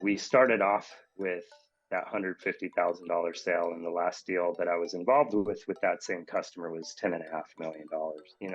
We started off with that $150,000 sale, and the last deal that I was involved with that same customer was $10.5 million.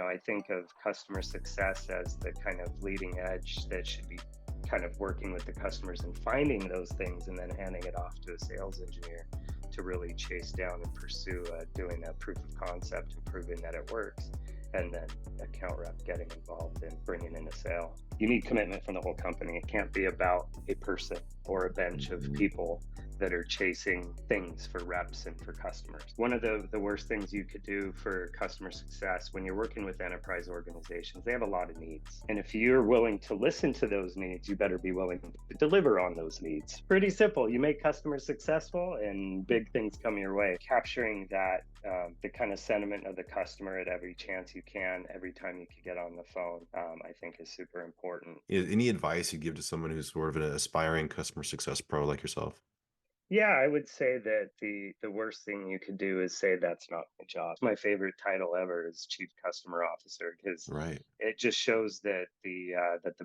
I think of customer success as the kind of leading edge that should be kind of working with the customers and finding those things and then handing it off to a sales engineer to really chase down and pursue doing a proof of concept and proving that it works, and then account rep getting involved and bringing in a sale. You need commitment from the whole company. It can't be about a person or a bench of people that are chasing things for reps and for customers. One of the worst things you could do for customer success when you're working with enterprise organizations, they have a lot of needs. And if you're willing to listen to those needs, you better be willing to deliver on those needs. Pretty simple. You make customers successful and big things come your way. Capturing that, the kind of sentiment of the customer at every chance you can, every time you can get on the phone, I think is super important. Any advice you give to someone who's sort of an aspiring customer success pro like yourself? Yeah, I would say that the worst thing you could do is say that's not my job. My favorite title ever is Chief Customer Officer because Right. it just shows that the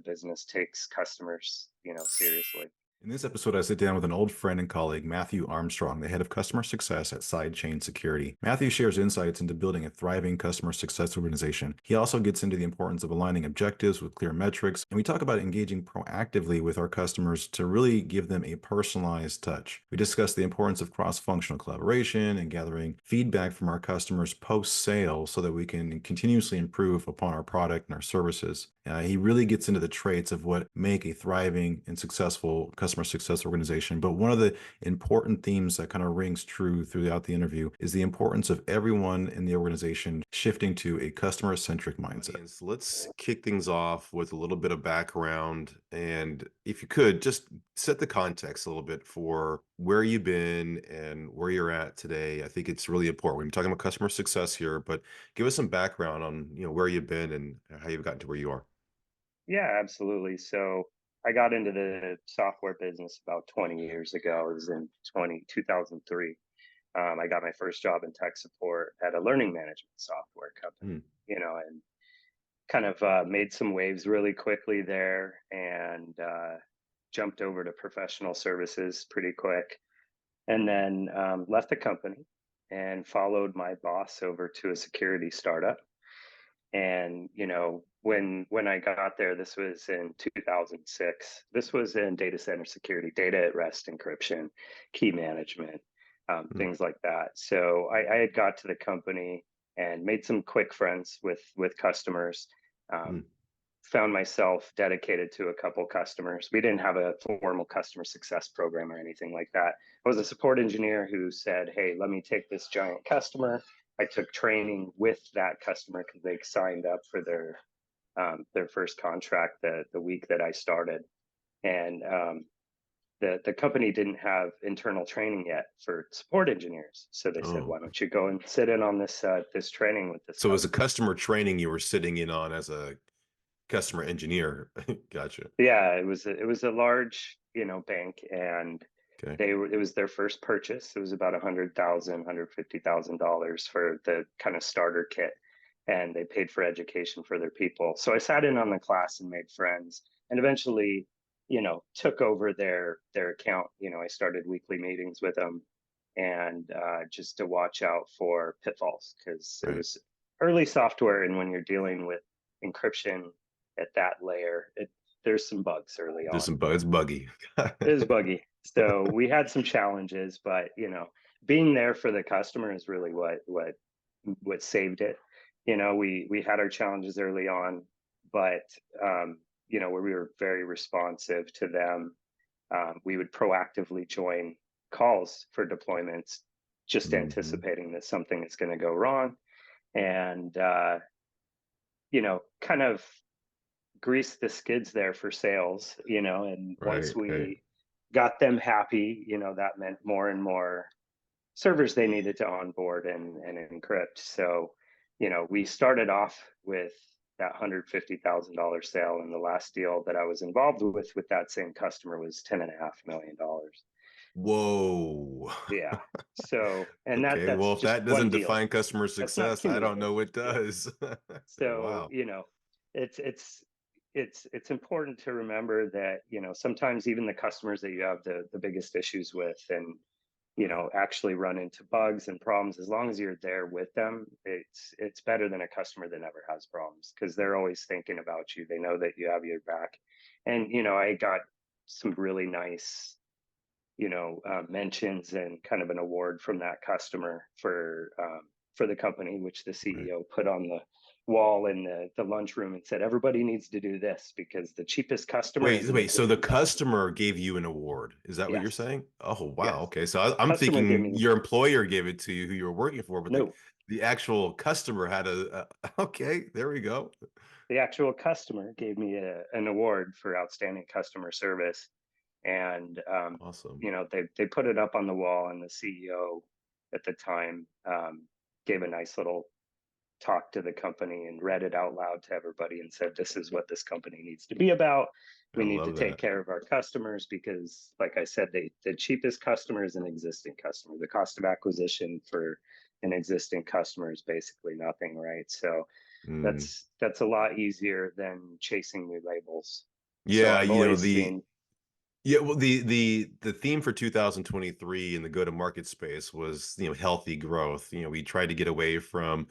business takes customers, seriously. In this episode, I sit down with an old friend and colleague, Matthew Armstrong, the head of customer success at Sidechain Security. Matthew shares insights into building a thriving customer success organization. He also gets into the importance of aligning objectives with clear metrics, and we talk about engaging proactively with our customers to really give them a personalized touch. We discuss the importance of cross-functional collaboration and gathering feedback from our customers post-sale so that we can continuously improve upon our product and our services. He really gets into the traits of what make a thriving and successful customer success organization. But one of the important themes that kind of rings true throughout the interview is the importance of everyone in the organization shifting to a customer-centric mindset. So let's kick things off with a little bit of background. And if you could, just set the context a little bit for where you've been and where you're at today. I think it's really important. We're talking about customer success here, but give us some background on where you've been and how you've gotten to where you are. Yeah, absolutely. So I got into the software business about 20 years ago. It was in 2003. I got my first job in tech support at a learning management software company, Mm. and kind of made some waves really quickly there, and jumped over to professional services pretty quick. And then left the company and followed my boss over to a security startup. And when I got there, this was in 2006. This was in data center security, data at rest encryption, key management, Mm. things like that. So I had got to the company and made some quick friends with customers. Mm. Um, Found myself dedicated to a couple customers. We didn't have a formal customer success program or anything like that. I was a support engineer who said, "Hey, let me take this giant customer." I took training with that customer because they signed up for their first contract the week that I started, and the company didn't have internal training yet for support engineers. So they said, Oh, "Why don't you go and sit in on this training with this so it was a customer?" customer training you were sitting in on as a customer engineer. Gotcha. Yeah, it was a large, bank, and Okay. it was their first purchase. It was about $150,000 for the kind of starter kit, and they paid for education for their people. So I sat in on the class and made friends, and eventually, took over their account. I started weekly meetings with them, and just to watch out for pitfalls because it Right. was early software, and when you're dealing with encryption at that layer, there's some bugs early There's on. some bugs, buggy. It was buggy. So we had some challenges, but being there for the customer is really what saved it. We had our challenges early on, but where we were very responsive to them. We would proactively join calls for deployments, just Hmm. anticipating that something is going to go wrong, and kind of grease the skids there for sales, and once Right. Right. we got them happy, that meant more and more servers they needed to onboard and encrypt. So, we started off with that $150,000 sale, and the last deal that I was involved with that same customer was $10.5 million. Whoa. Yeah. So, and Okay. that's Well, if just that one doesn't deal. define customer That's not success, I don't cumulative. know what Yeah. does. So, Wow. it's it's important to remember that, sometimes even the customers that you have the biggest issues with, and actually run into bugs and problems, as long as you're there with them, it's better than a customer that never has problems, because they're always thinking about you. They know that you have your back. And I got some really nice mentions and kind of an award from that customer for the company, which the Right. CEO put on the wall in the lunchroom and said, everybody needs to do this because the cheapest customer is an Wait. So the existing customer. customer gave you an award. Is that what you're Yes. saying? Oh, wow. Yes. Okay. So I'm Customer gave thinking me. your employer gave it to you, who you were working for, but No, the actual customer had okay, there we go. the actual customer gave me an award for outstanding customer service. And Awesome. they put it up on the wall, and the CEO at the time gave a nice little talked to the company and read it out loud to everybody and said, this is what this company needs to be about. I We need to love take that. care of our customers because, like I said, the cheapest customer is an existing customer. The cost of acquisition for an existing customer is basically nothing, right? So Mm. that's a lot easier than chasing new labels. So Yeah, I've always seen. well, the theme for 2023 in the go-to-market space was, healthy growth. We tried to get away from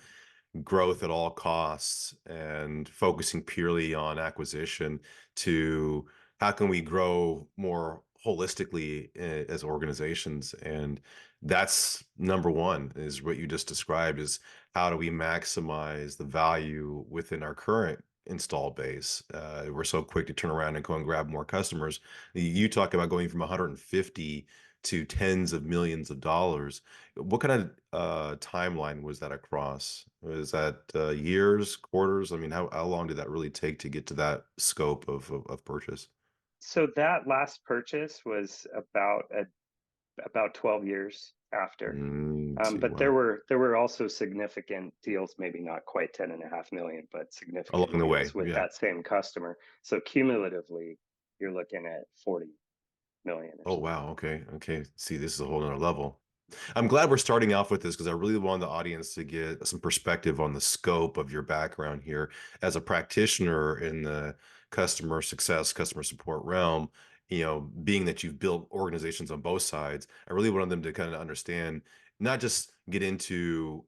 growth at all costs and focusing purely on acquisition to how can we grow more holistically as organizations. And that's number one, is what you just described, is how do we maximize the value within our current install base. We're so quick to turn around and go and grab more customers. You talk about going from 150 to tens of millions of dollars. What kind of timeline was that across? Was that years, quarters? I mean, how long did that really take to get to that scope of purchase? So that last purchase was about 12 years after. See, But wow. there were also significant deals, maybe not quite 10.5 million, but significant Along the way, deals with yeah. that same customer. So cumulatively, you're looking at 40 million or Oh, so. wow. Okay. Okay. See, this is a whole nother level. I'm glad we're starting off with this because I really want the audience to get some perspective on the scope of your background here as a practitioner in the customer success, customer support realm. Being that you've built organizations on both sides, I really wanted them to kind of understand, not just get into,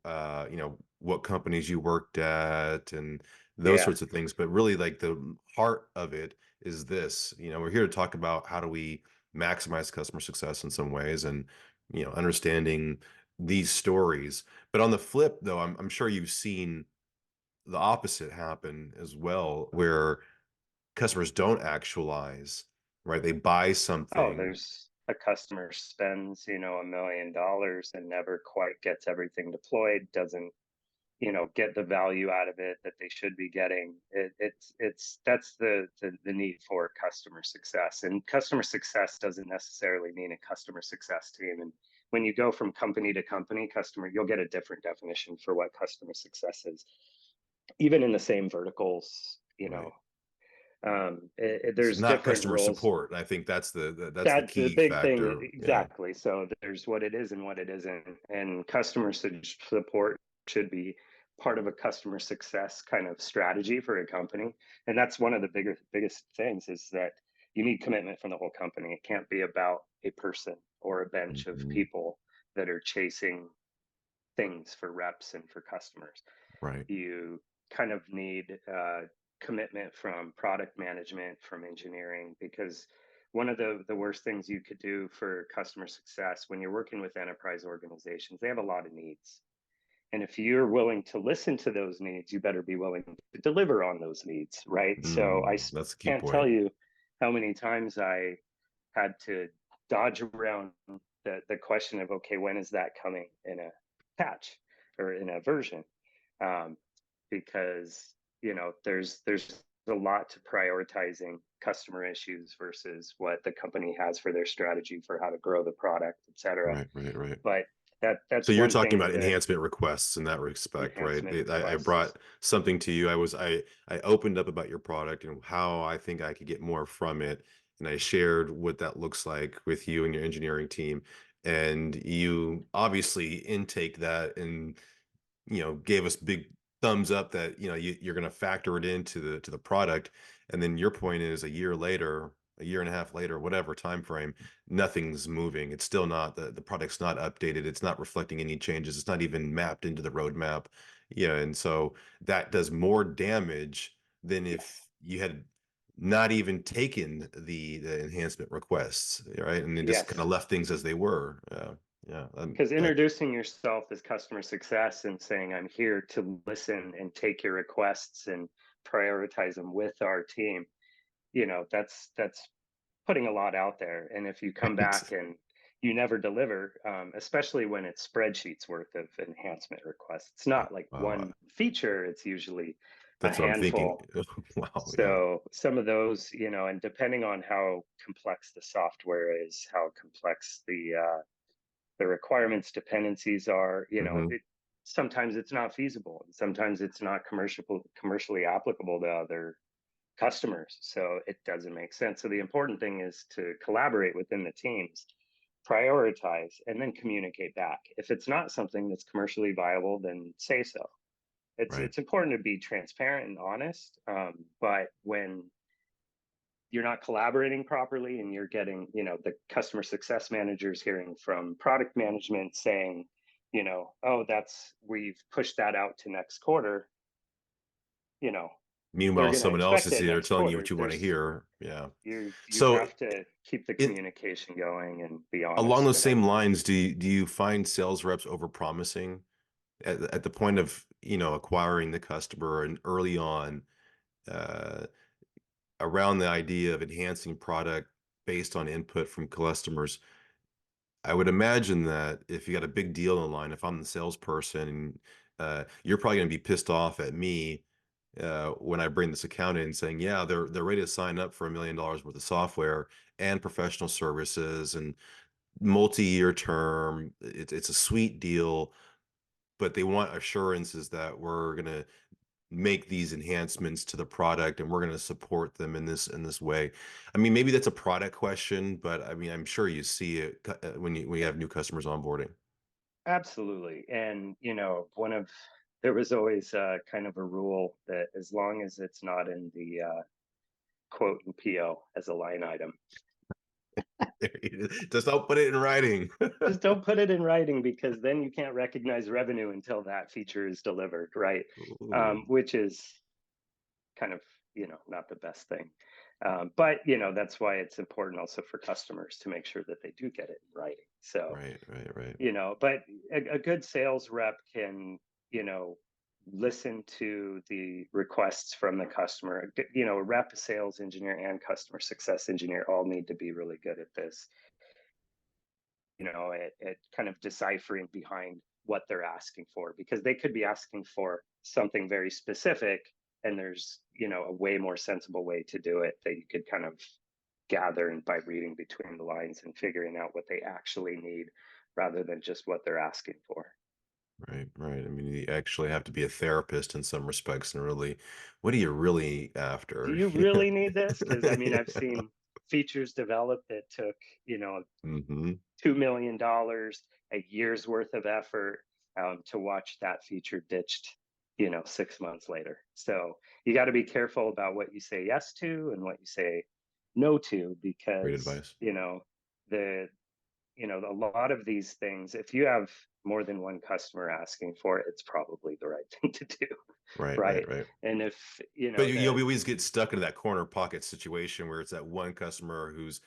what companies you worked at and those Yeah. sorts of things, but really like the heart of it is this. We're here to talk about how do we maximize customer success in some ways, and understanding these stories. But on the flip, though, I'm sure you've seen the opposite happen as well, where customers don't actualize, right? They buy Oh, something. there's a customer spends, $1 million and never quite gets everything deployed, doesn't get the value out of it that they should be getting. It's that's the need for customer success, and customer success doesn't necessarily mean a customer success team. And when you go from company to company, customer, you'll get a different definition for what customer success is, even in the same verticals. Right. So There's not different customer roles. support. I think that's the That's the key big thing, factor. Yeah. exactly. So there's what it is and what it isn't, and customer support should be part of a customer success kind of strategy for a company. And that's one of the biggest things, is that you need commitment from the whole company. It can't be about a person or a bench of Mhm. people that are chasing things for reps and for customers. Right. You kind of need commitment from product management, from engineering, because one of the worst things you could do for customer success when you're working with enterprise organizations, they have a lot of needs. And if you're willing to listen to those needs, you better be willing to deliver on those needs, right? So That's a key can't tell point. you how many times I had to dodge around the question of, okay, when is that coming in a patch or in a version? Um, because there's a lot to prioritizing customer issues versus what the company has for their strategy for how to grow the product, et cetera. Right. Right. Right. But So that's you're one talking thing about that enhancement requests in that respect, right? enhancement I requests. brought something to you. I opened up about your product and how I think I could get more from it, and I shared what that looks like with you and your engineering team. And you obviously intake that and gave us big thumbs up that you're going to factor it into the product. And then your point is a year later, a year and a half later, whatever time frame, nothing's moving. It's still not the product's not updated. It's not reflecting any changes. It's not even mapped into the roadmap. Yeah, and so that does more damage than Yes. if you had not even taken the enhancement requests, right? And then just kind Yes. of left things as they were. Yeah, Because that introducing yourself as customer success and saying, I'm here to listen and take your requests and prioritize them with our team, that's putting a lot out there. And if you come right. back and you never deliver, especially when it's spreadsheets worth of enhancement requests, it's not like Wow, one feature, it's usually a that's what I'm thinking. handful. Wow, yeah. So some of those, and depending on how complex the software is, how complex the requirements dependencies are, Hmm. sometimes it's not feasible, and sometimes it's not commercially applicable to other customers, so it doesn't make sense. So the important thing is to collaborate within the teams, prioritize, and then communicate back. If it's not something that's commercially viable, then say so. it's Right. it's important to be transparent and honest, but when you're not collaborating properly and you're getting, the customer success managers hearing from product management saying, oh, that's, we've pushed that out to next quarter, you know they're Meanwhile, going to someone else expect is it there next telling you quarter. what you want to There's hear. Yeah. you So, have to keep the in communication going and be along honest those and same everything. lines, do you find sales reps overpromising at the point of acquiring the customer and early on, uh, around the idea of enhancing product based on input from customers? I would imagine that if you got a big deal on the line, if I'm the salesperson, you're probably going to be pissed off at me when I bring this account in saying, yeah, they're ready to sign up for $1 million worth of software and professional services and multi-year term. It's a sweet deal, but they want assurances that we're going to make these enhancements to the product and we're going to support them in this way. I mean, maybe that's a product question, but I mean, I'm sure you see it when you have new customers onboarding. Absolutely. And one of there was always kind of a rule that as long as it's not in the quote and PO as a line item, Just don't put it in writing. just don't put it in writing, because then you can't recognize revenue until that feature is delivered, right? Ooh, Which is kind of, not the best thing. But that's why it's important also for customers to make sure that they do get it in writing. So, right, right, right, but a good sales rep can, you know listen to the requests from the customer. A rep, a sales engineer, and customer success engineer all need to be really good at this, at kind of deciphering behind what they're asking for, because they could be asking for something very specific, and there's, a way more sensible way to do it that you could kind of gather, and by reading between the lines and figuring out what they actually need rather than just what they're asking for. right, right. I mean, you actually have to be a therapist in some respects and really, what are you really Do after? you really need this? Because I mean, I've Yeah. seen features developed that took, Hmm. $2 million, a year's worth of effort, to watch that feature ditched, 6 months later. So you got to be careful about what you say yes to and what you say no to, Great because advice. the a lot of these things, if you have more than one customer asking for it, it's probably the right thing to do, Right, right, right? right. And if But you'll always get stuck into that corner pocket situation where it's that one customer whose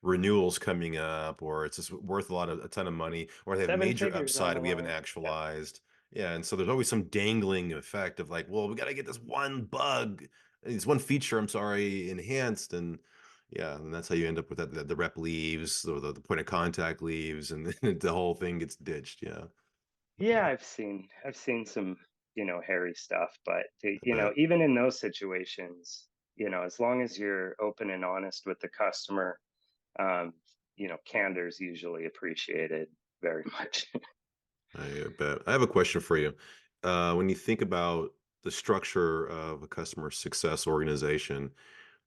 renewal's coming up, or it's just worth a ton of money, or they have seven major figures on upside the we haven't line. Yep. actualized. Yeah, and so there's always some dangling effect of like, well, we got to get this one feature, I'm sorry, enhanced, and yeah, and that's how you end up with that. The rep leaves, or the point of contact leaves, and then the whole thing gets ditched. Yeah, Yeah, yeah, I've seen some, hairy stuff, but I bet. even in those situations, as long as you're open and honest with the customer, um, candor is usually appreciated very much. I bet. I have a question for you. When you think about the structure of a customer success organization,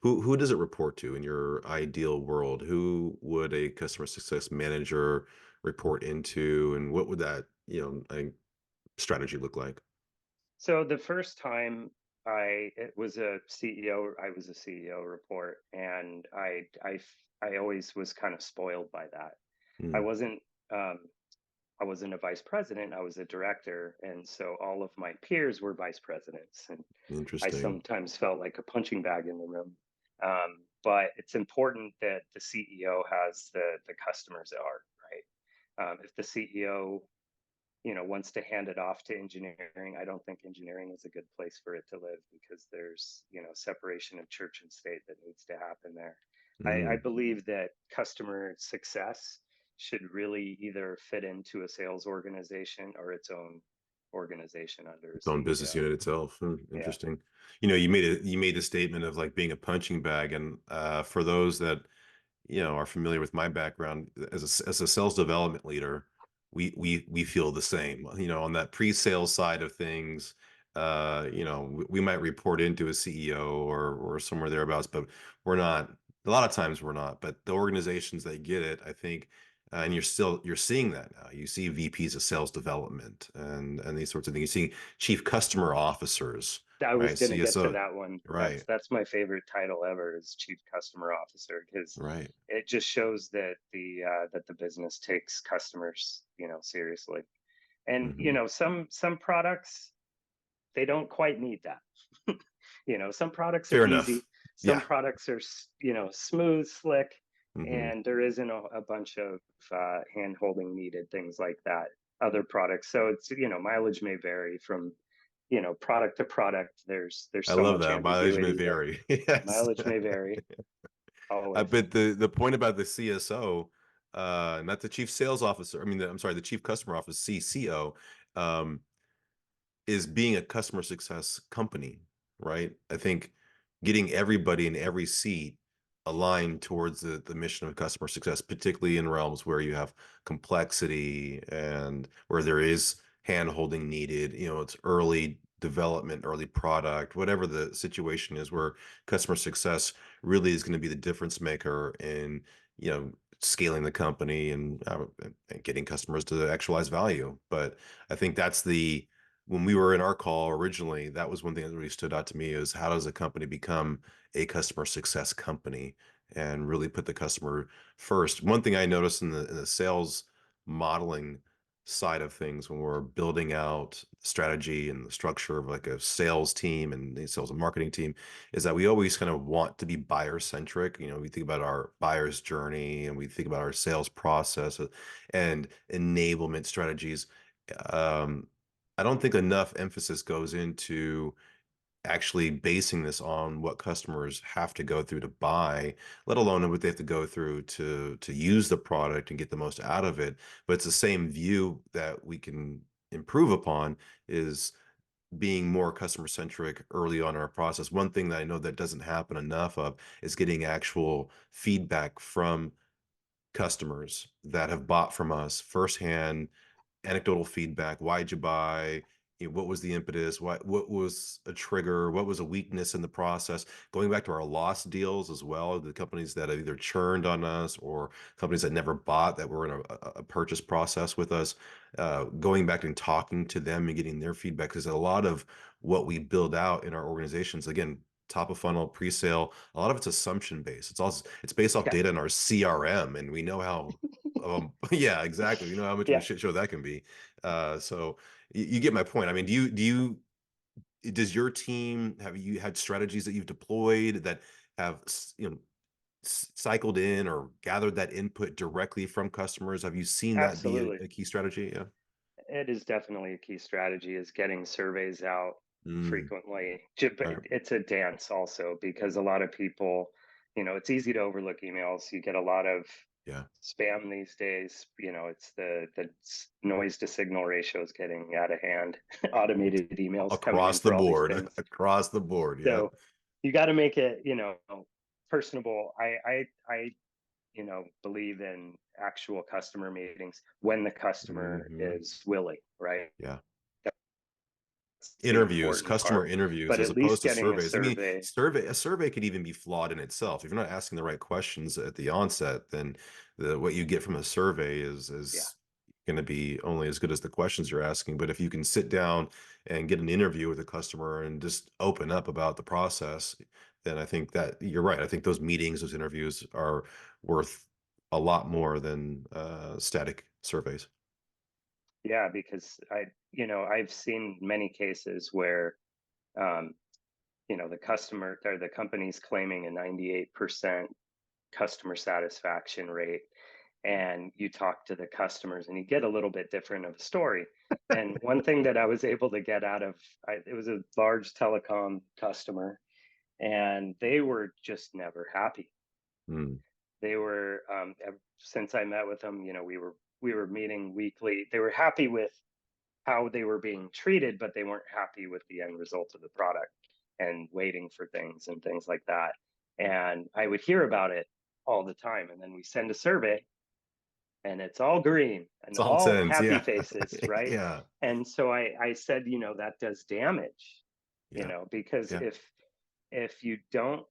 who does it report to in your ideal world? Who would a customer success manager report into, and what would that strategy look like? So the first time it was a CEO. I was a CEO report, and I always was kind of spoiled by that. I Mm, wasn't um, I wasn't a vice president. I was a director, and so all of my peers were vice presidents, and I interesting. sometimes felt like a punching bag in the room. But it's important that the CEO has the customers at heart, right? If the CEO wants to hand it off to engineering, I don't think engineering is a good place for it to live, because there's separation of church and state that needs to happen there. I Mm, believe that customer success should really either fit into a sales organization or its own organization under a its own business CEO. unit itself. Hmm, Yeah, interesting. You made the statement of like being a punching bag, and for those that are familiar with my background as a sales development leader, we feel the same. On that pre-sales side of things, we might report into a CEO or somewhere thereabouts, but we're not. A lot of times we're not. But the organizations that get it, I think, and you're seeing that now. You see VPs of sales development and these sorts of things. You see chief customer officers, I was right? going to get to CSO, that one. right, That's my favorite title ever, is chief customer officer, because right. it just shows that the business takes customers seriously. And Hmm. some products, they don't quite need that. Some products are Fair enough. easy, some Yeah. products are smooth, slick, Hmm. and there isn't a bunch of hand holding needed, things like that. Other products, so it's mileage may vary from product to product. There's I so love much that. Mileage may ambiguity there. vary. Yes. Mileage may vary always. But the point about the CSO, not the chief sales officer, I mean, I'm sorry, the chief customer officer, CCO, um, is being a customer success company, right? I think getting everybody in every seat aligned towards the mission of customer success, particularly in realms where you have complexity and where there is hand holding needed, it's early development, early product, whatever the situation is, where customer success really is going to be the difference maker in, scaling the company and getting customers to actualize value. But I think that's the when we were in our call originally, that was one thing that really stood out to me is how does a company become a customer success company and really put the customer first. One thing I noticed in the sales modeling side of things when we're building out strategy and the structure of like a sales team and the sales and marketing team is that we always kind of want to be buyer centric. We think about our buyer's journey and we think about our sales process and enablement strategies. Um, I don't think enough emphasis goes into actually basing this on what customers have to go through to buy, let alone what they have to go through to use the product and get the most out of it. But it's the same view that we can improve upon is being more customer centric early on in our process. One thing that I know that doesn't happen enough of is getting actual feedback from customers that have bought from us firsthand, anecdotal feedback. Why'd you buy? What was the impetus? What was a trigger? What was a weakness in the process? Going back to our lost deals as well, the companies that have either churned on us or companies that never bought that were in a purchase process with us, going back and talking to them and getting their feedback. Because a lot of what we build out in our organizations, again, top of funnel, pre-sale, a lot of it's assumption based. It's based off Yeah, data in our CRM, and we know how yeah, exactly. You know how much of a yeah, shit show that can be. So you get my point. I mean, does your team, have you had strategies that you've deployed that have, cycled in or gathered that input directly from customers? Have you seen that be absolutely. a key strategy? Yeah. It is definitely a key strategy, is getting surveys out Mm, frequently. But right. it's a dance also, because a lot of people, it's easy to overlook emails. You get a lot of Yeah. spam these days. It's the noise to signal ratio is getting out of hand. Automated emails coming in Across the for all these board. things. Across the board. Yeah. So you got to make it, personable. Believe in actual customer meetings when the customer Hmm. is willing, right? Yeah. That's the Interviews, important customer part. interviews, But as at least opposed to getting a surveys. I mean, survey, a survey could even be flawed in itself. If you're not asking the right questions at the onset, then what you get from a survey yeah, is going to be only as good as the questions you're asking. But if you can sit down and get an interview with a customer and just open up about the process, then I think that you're right. I think those meetings, those interviews are worth a lot more than static surveys. Yeah, because I've seen many cases where, um, the customer or the company's claiming a 98% customer satisfaction rate, and you talk to the customers and you get a little bit different of a story. And one thing that I was able to get out of it was a large telecom customer, and they were just never happy. Mm, They were since I met with them, we were meeting weekly. They were happy with how they were being treated, but they weren't happy with the end result of the product and waiting for things and things like that. And I would hear about it all the time. And then we send a survey and it's all green and it's all all tens. happy Yeah. faces, right? Yeah. And so I said, that does damage, Yeah. because Yeah. if you don't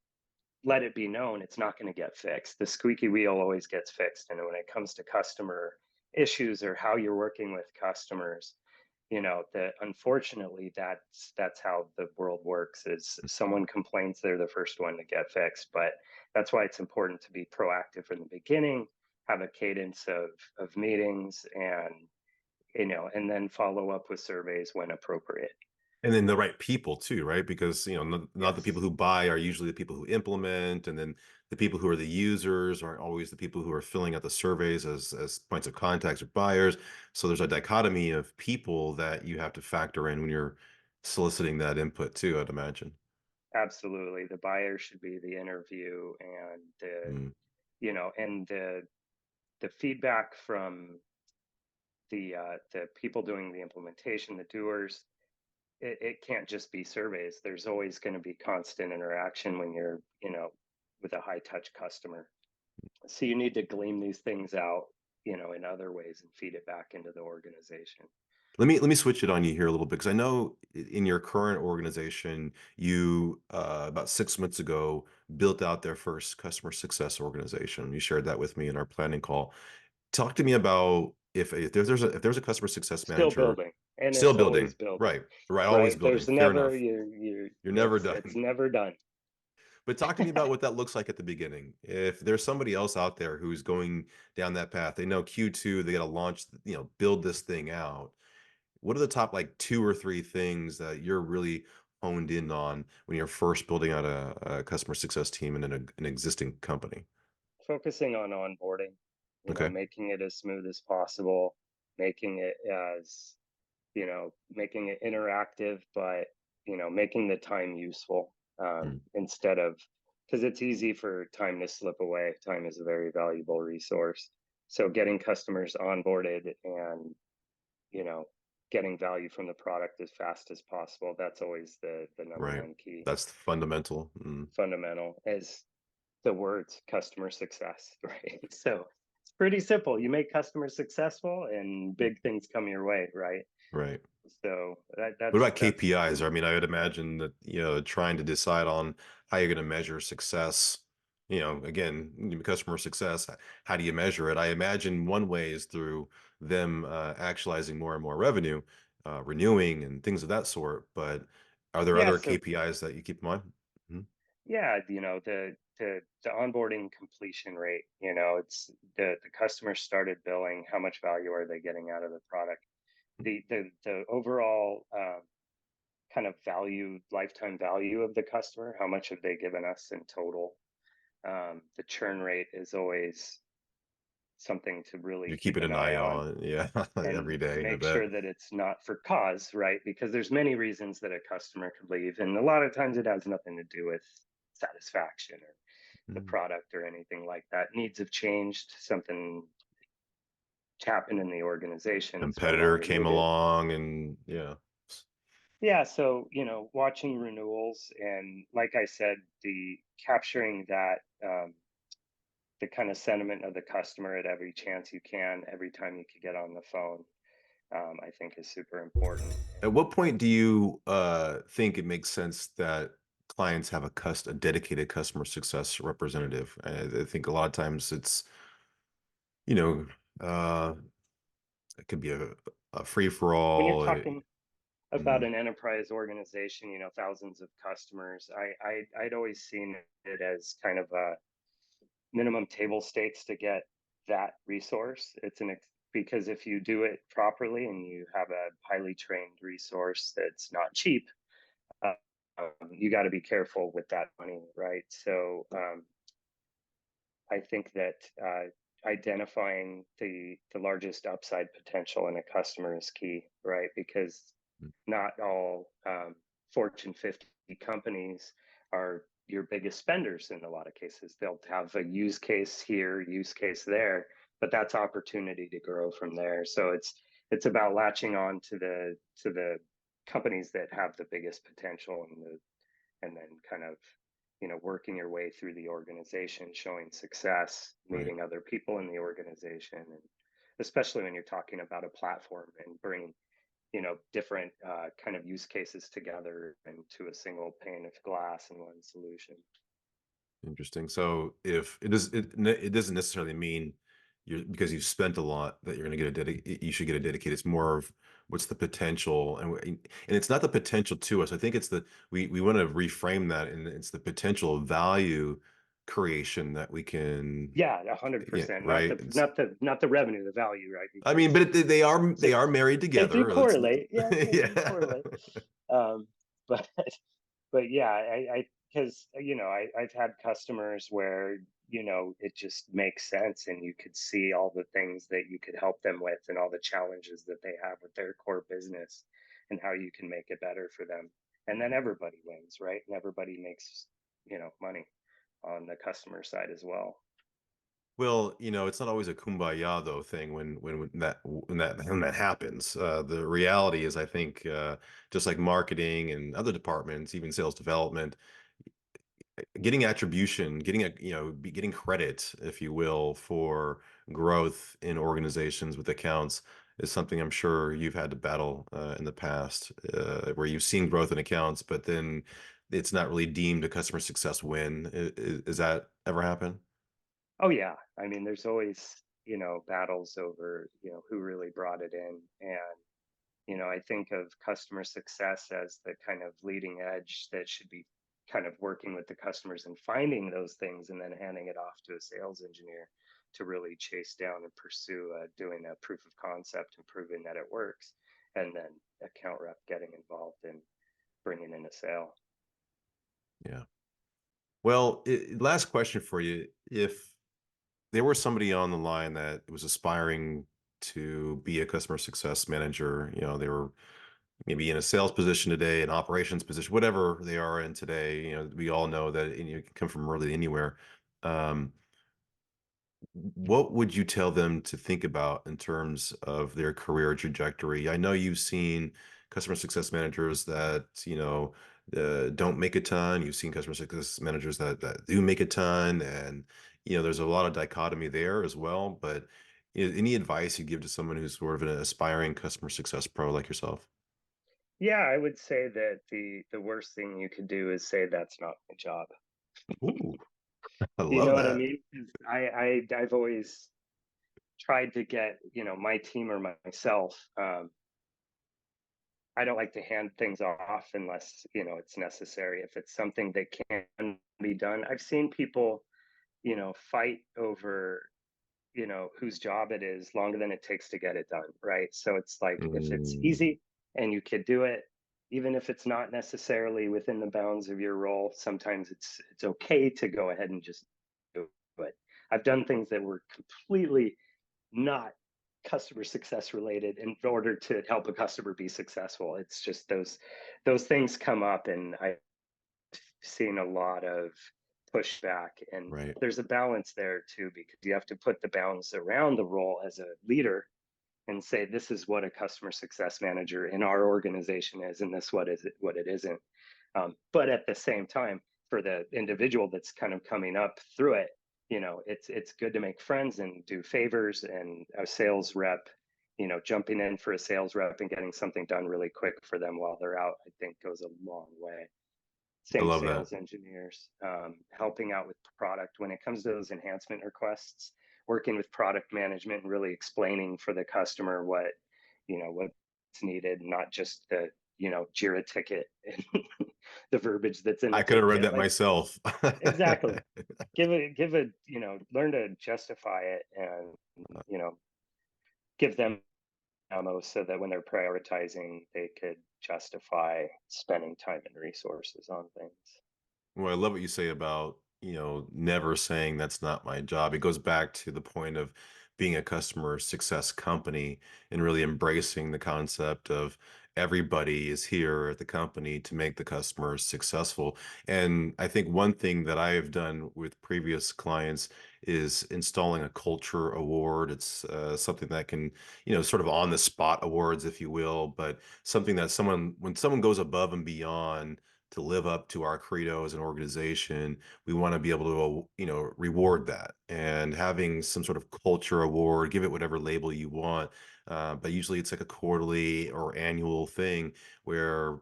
let it be known, it's not going to get fixed. The squeaky wheel always gets fixed. And when it comes to customer issues or how you're working with customers, that unfortunately that's how the world works. Is someone complains, they're the first one to get fixed. But that's why it's important to be proactive from the beginning, have a cadence of meetings, and then follow up with surveys when appropriate. And then the right people too, right? Because, not the people Yes, who buy are usually the people who implement, and then the people who are the users aren't always the people who are filling out the surveys as points of contacts or buyers. So there's a dichotomy of people that you have to factor in when you're soliciting that input too, I'd imagine. absolutely. The buyer should be the interview, and Mm, the feedback from the people doing the implementation, the doers. It can't just be surveys. There's always going to be constant interaction when you're, with a high touch customer. So you need to glean these things out, in other ways and feed it back into the organization. Let me switch it on you here a little bit, because I know in your current organization, you about 6 months ago built out their first customer success organization. You shared that with me in our planning call. Talk to me about if there's a customer success Still manager building, and still it's always building, right, building, right, always right? building. There's Fair never enough. you You're never it's done. never done. But talk to me about what that looks like at the beginning. If there's somebody else out there who's going down that path, they know Q2, they got to launch, build this thing out. What are the top like two or three things that you're really honed in on when you're first building out a customer success team in an existing company? Focusing on onboarding, Okay. making it as smooth as possible, making it as making it interactive, but making the time useful, Mm, instead of, because it's easy for time to slip away. Time is a very valuable resource. So getting customers onboarded and you know getting value from the product as fast as possible. That's always the number right. one key. That's fundamental. Mm, Fundamental as the words customer success, right? So it's pretty simple. You make customers successful and big things come your way, right? right. So What that's about that's KPIs? I mean, I would imagine that, trying to decide on how you're going to measure success, again, customer success, how do you measure it? I imagine one way is through them actualizing more and more revenue, renewing and things of that sort. But are there yeah. other So KPIs that you keep in mind? Mhm. yeah, the onboarding completion rate. It's the customer started billing. How much value are they getting out of the product? The overall kind of value, lifetime value of the customer. How much have they given us in total? The churn rate is always something to really You're keep keeping an an eye eye on, on, yeah, every and day, I make bet. sure that it's not for cause, right? Because there's many reasons that a customer could leave, and a lot of times it has nothing to do with satisfaction or the Mm. product or anything like that. Needs have changed, something happened in the organization, it's no Competitor longer came needed. along and yeah. Yeah, so watching renewals, and like I said, the capturing that, the kind of sentiment of the customer at every chance you can, every time you could get on the phone, I think is super important. At what point do you think it makes sense that clients have a dedicated customer success representative? I think a lot of times it's, you know, uh, It could be a free for When you're all. talking about Mhm. an enterprise organization, thousands of customers, I'd always seen it as kind of a minimum table stakes to get that resource. Because if you do it properly and you have a highly trained resource that's not cheap, uh, you got to be careful with that money, right? So I think that identifying the largest upside potential in a customer is key, right? Because not all Fortune 50 companies are your biggest spenders in a lot of cases. They'll have a use case here, use case there, but that's opportunity to grow from there. So it's about latching on to the companies that have the biggest potential and then kind of working your way through the organization, showing success, Right. meeting other people in the organization, and especially when you're talking about a platform and bringing different kind of use cases together into a single pane of glass and one solution. Interesting. So if it doesn't necessarily mean you're because you've spent a lot that you're going to get a you should get a dedicated. It's more of what's the potential, and it's not the potential to us. I think it's the we want to reframe that, and it's the potential value creation that we can, Yeah, a hundred yeah, percent. Not right. the not the not the revenue, the value, right? I mean, Because but they are married they do together. Let's correlate. Yeah, they do yeah. correlate. Um, but but yeah, I because I've had customers where it just makes sense, and you could see all the things that you could help them with, and all the challenges that they have with their core business, and how you can make it better for them, and then everybody wins, right? And everybody makes money on the customer side as well. Well, it's not always a kumbaya though thing when that happens. The reality is, I think, just like marketing and other departments, even sales development, getting attribution, getting credit, if you will, for growth in organizations with accounts is something I'm sure you've had to battle in the past, where you've seen growth in accounts, but then it's not really deemed a customer success win. Is that ever happen? Oh yeah, I mean, there's always battles over who really brought it in, and I think of customer success as the kind of leading edge that should be kind of working with the customers and finding those things and then handing it off to a sales engineer to really chase down and pursue doing a proof of concept and proving that it works. And then account rep getting involved in bringing in a sale. Yeah. Well, last question for you. If there was somebody on the line that was aspiring to be a customer success manager, they were maybe in a sales position today, an operations position, whatever they are in today, we all know that you can come from really anywhere. Um, what would you tell them to think about in terms of their career trajectory? I know you've seen customer success managers that, don't make a ton. You've seen customer success managers that do make a ton. And, there's a lot of dichotomy there as well. But any advice you give to someone who's sort of an aspiring customer success pro like yourself? Yeah, I would say that the worst thing you could do is say that's not my job. Ooh, I Do you love know what I that. mean? 'Cause I've always tried to get my team or myself. I don't like to hand things off unless it's necessary. If it's something that can be done, I've seen people fight over whose job it is longer than it takes to get it done, right? So it's like if it's Mm, easy and you could do it, even if it's not necessarily within the bounds of your role, sometimes it's okay to go ahead and just do it. I've done things that were completely not customer success related in order to help a customer be successful. It's just those things come up, and I've seen a lot of pushback, and right. there's a balance there too, because you have to put the bounds around the role as a leader and say this is what a customer success manager in our organization is, and this what it isn't. But at the same time, for the individual that's kind of coming up through it, it's good to make friends and do favors. And a sales rep, jumping in for a sales rep and getting something done really quick for them while they're out, I think goes a long way. I Same love that. sales engineers, helping out with product when it comes to those enhancement requests. working with product management and really explaining for the customer what's needed, not just the Jira ticket and the verbiage that's in the I could have read ticket. that Like, myself. exactly. Give a learn to justify it, and you know give them ammo so that when they're prioritizing, they could justify spending time and resources on things. Well, I love what you say about, never saying that's not my job. It goes back to the point of being a customer success company and really embracing the concept of everybody is here at the company to make the customer successful. And I think one thing that I have done with previous clients is installing a culture award. It's something that can, sort of on the spot awards, if you will, but something that when someone goes above and beyond to live up to our credo as an organization, we want to be able to, reward that. And having some sort of culture award, give it whatever label you want. But usually it's like a quarterly or annual thing where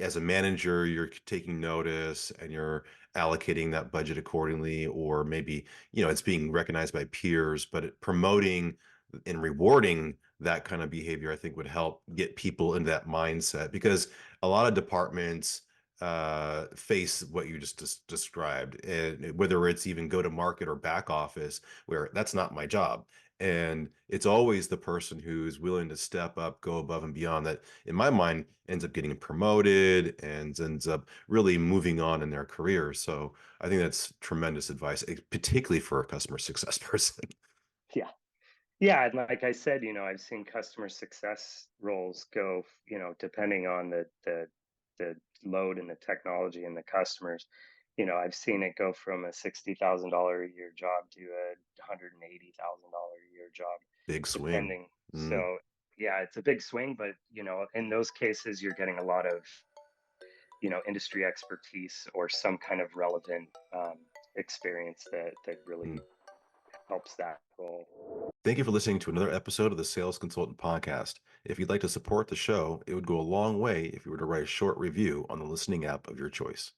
as a manager, you're taking notice and you're allocating that budget accordingly, or maybe, it's being recognized by peers, but promoting and rewarding that kind of behavior, I think would help get people into that mindset because a lot of departments face what you just described, and whether it's even go to market or back office, where that's not my job. And it's always the person who's willing to step up, go above and beyond that, in my mind, ends up getting promoted and ends up really moving on in their career. So I think that's tremendous advice, particularly for a customer success person. Yeah. Yeah, and like I said, I've seen customer success roles go, depending on the load and the technology and the customers. I've seen it go from a $60,000 a year job to a $180,000 a year job, Big swing. depending. Mm. So yeah, it's a big swing, but in those cases, you're getting a lot of industry expertise or some kind of relevant experience that Mm. really helps that role. Thank you for listening to another episode of the Sales Consultant Podcast. If you'd like to support the show, it would go a long way if you were to write a short review on the listening app of your choice.